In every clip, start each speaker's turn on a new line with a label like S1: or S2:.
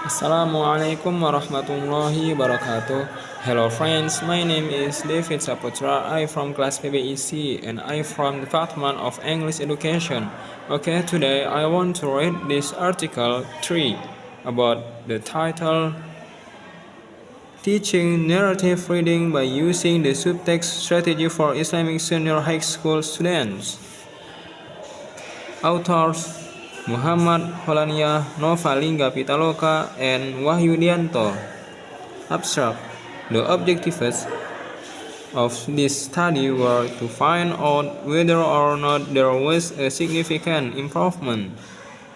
S1: Assalamualaikum warahmatullahi wabarakatuh. Hello friends, my name is David Saputra. I from class PBEC and I from Department of English Education. Okay, today I want to read this article 3 about the title Teaching Narrative Reading by Using the Subtext Strategy for Islamic Senior High School Students. Authors Muhammad Holania, Nova Lingga Pitaloka, and Wahyudianto. Abstract. The objectives of this study were to find out whether or not there was a significant improvement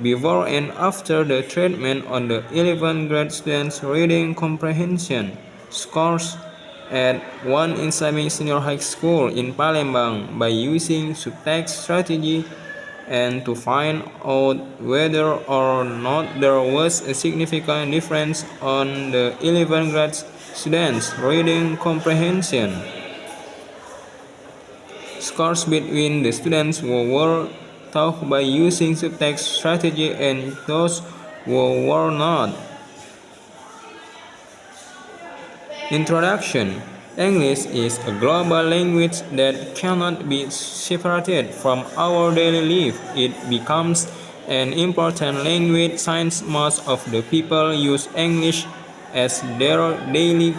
S1: before and after the treatment on the 11th grade students' reading comprehension scores at one Islamic senior high school in Palembang by using subtext strategy and to find out whether or not there was a significant difference on the 11th grade students' reading comprehension scores between the students who were taught by using subtext strategy and those who were not. Introduction. English is a global language that cannot be separated from our daily life. It becomes an important language since most of the people use English as their daily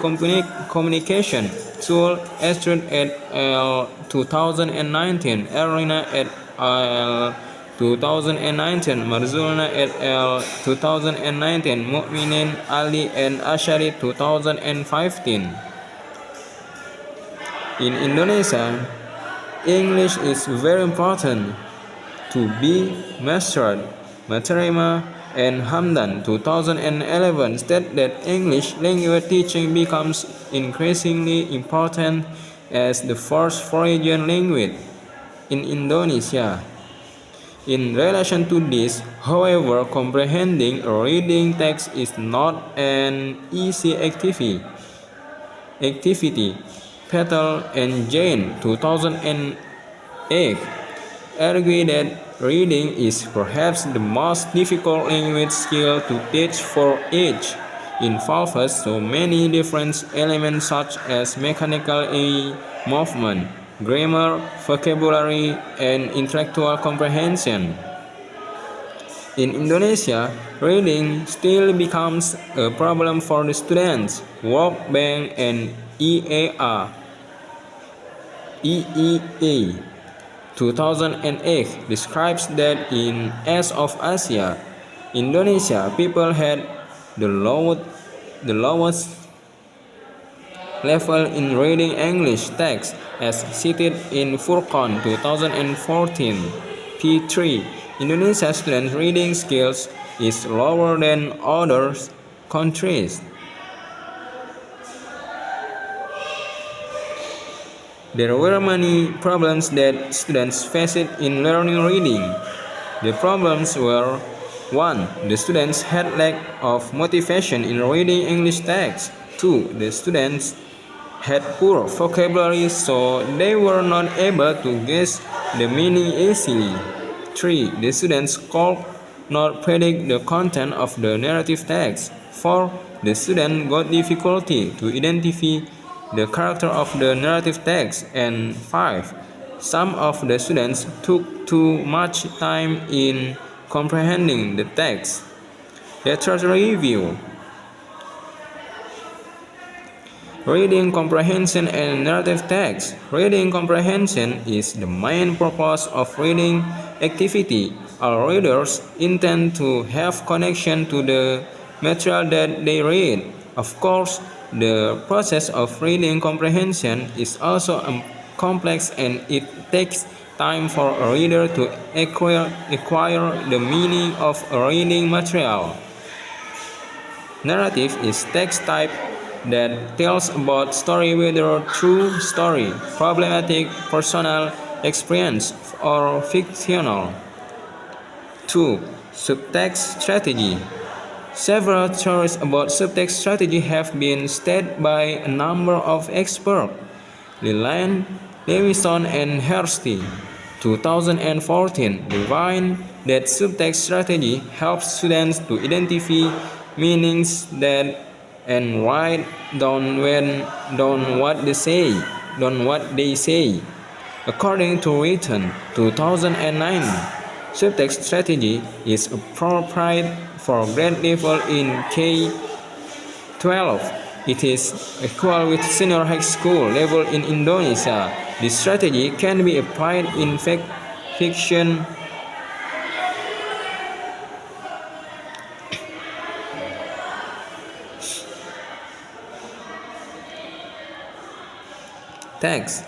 S1: communication tool. Astrid et al. 2019, Erina et al. 2019, Marzulna et al. 2019, Mu'minin Ali and Ashari 2015. In Indonesia, English is very important to be mastered. Materima and Hamdan 2011 state that English language teaching becomes increasingly important as the first foreign language in Indonesia. In relation to this, however, comprehending a reading text is not an easy activity. Patel and Jane 2008 argue that reading is perhaps the most difficult language skill to teach for age. Involves so many different elements such as mechanical movement, grammar, vocabulary, and intellectual comprehension. In Indonesia, reading still becomes a problem for the students. World Bank and EEA 2008 describes that in East of Asia, Indonesia people had the lowest level in reading English text as cited in Furqan 2014. P3. Indonesia students' reading skills is lower than other countries. There were many problems that students faced in learning reading. The problems were: 1. The students had lack of motivation in reading English text. 2. The students had poor vocabulary, so they were not able to guess the meaning easily. 3. The students could not predict the content of the narrative text. 4. The student got difficulty to identify the character of the narrative text. And 5. Some of the students took too much time in comprehending the text. Let's review. Reading comprehension and narrative text. Reading comprehension is the main purpose of reading activity. All readers intend to have connection to the material that they read. Of course, the process of reading comprehension is also complex and it takes time for a reader to acquire the meaning of a reading material. Narrative is text type that tells about story, whether true story, problematic, personal experience, or fictional. 2. Subtext strategy. Several theories about subtext strategy have been stated by a number of experts. Leland, Lewison, and Hursti 2014 divine that subtext strategy helps students to identify meanings that and write down what they say. According to Written 2009, subtext strategy is appropriate for grade level in K-12. It is equal with senior high school level in Indonesia. This strategy can be applied in fiction text.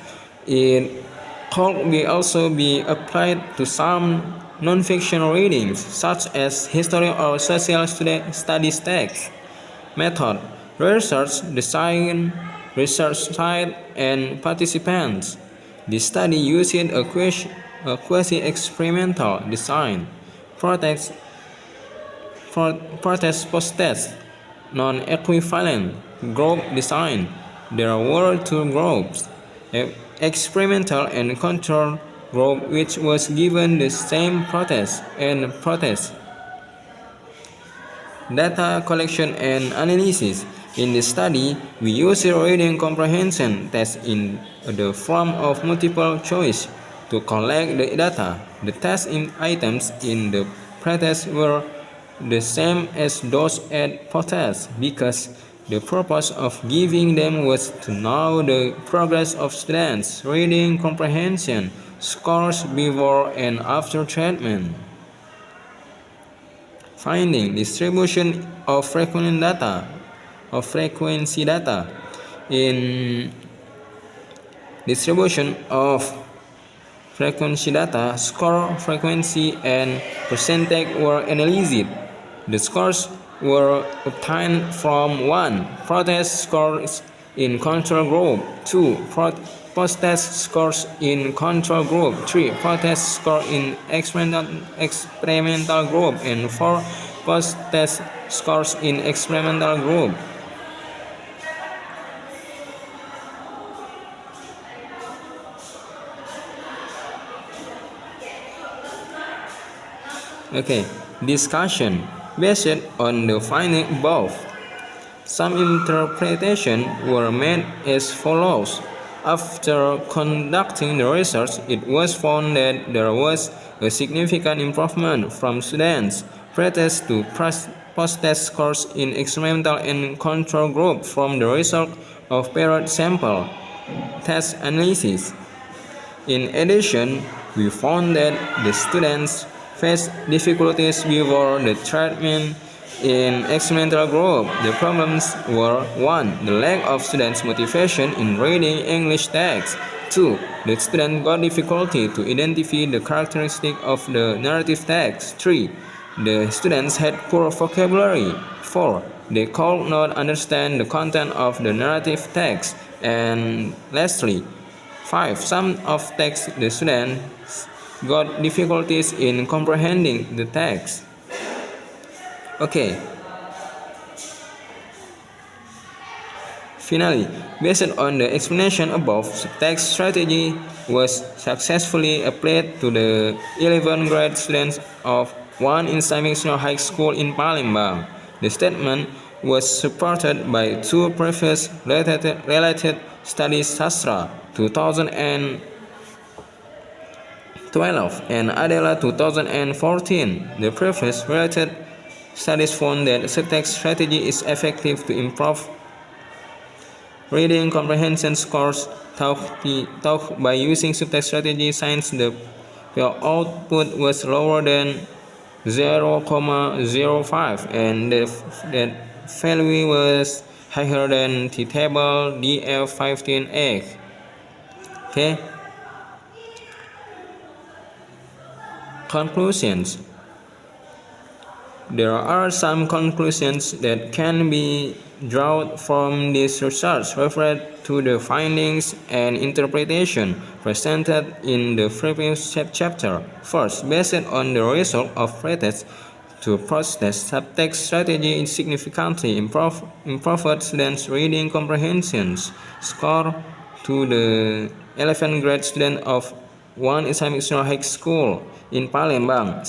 S1: It could also be applied to some non-fiction readings, such as history or social studies text. Method: research design, research site, and participants. The study used a quasi-experimental design, protest post-test, non-equivalent group design. There were two groups, experimental and control group, which was given the same protest and protest data collection and analysis. In the study, we used a reading comprehension test in the form of multiple choice to collect the data. The test items in the pretest were the same as those at protest because the purpose of giving them was to know the progress of students' reading comprehension scores before and after treatment. Finding distribution of frequency data. In distribution of frequency data, score, frequency, and percentage were analyzed. The scores were obtained from 1. Protest scores in control group, 2. Post-test scores in control group, 3. Protest score in experimental group, and 4. Post-test scores in experimental group. Okay, discussion. Based on the finding above, some interpretations were made as follows. After conducting the research, it was found that there was a significant improvement from students' pretest to post-test scores in experimental and control group from the result of paired sample test analysis. In addition, we found that the students faced difficulties before the treatment in experimental group. The problems were 1. The lack of students' motivation in reading English text. 2. The student got difficulty to identify the characteristic of the narrative text. 3. The students had poor vocabulary. 4. They could not understand the content of the narrative text. And lastly, 5. Some of text the students got difficulties in comprehending the text. Okay. Finally, based on the explanation above, subtext strategy was successfully applied to the 11th grade students of one Islamic Senior High School in Palembang. The statement was supported by two previous related studies Sastra 2012 and Adela 2014. The previous related studies found that subtext strategy is effective to improve reading comprehension scores taught by using subtext strategy since the output was lower than 0,05 and the value was higher than the table DF15A. Okay. Conclusions. There are some conclusions that can be drawn from this research referred to the findings and interpretation presented in the previous chapter. First, based on the result of pretest to post-test, subtext strategy significantly improved students' reading comprehensions score to the 11th grade student of one Islamic Senior High School in Palembang.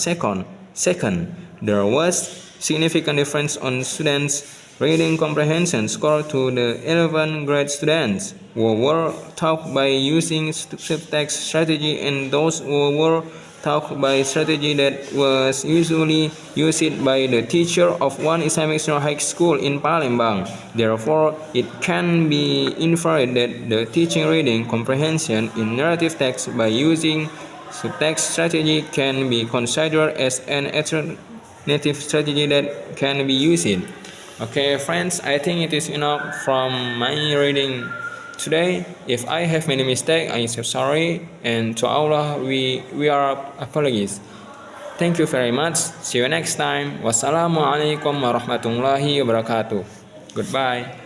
S1: Second, there was significant difference on students' reading comprehension score to the 11th grade students who were taught by using subtext strategy and those who were taught by strategy that was usually used by the teacher of one Islamic high school in Palembang. Therefore, it can be inferred that the teaching reading comprehension in narrative text by using subtext strategy can be considered as an alternative strategy that can be used. Okay, friends, I think it is enough from my reading today. If I have many mistakes, I am so sorry, and to Allah we are apologies. Thank you very much. See you next time. Wassalamualaikum warahmatullahi wabarakatuh. Goodbye.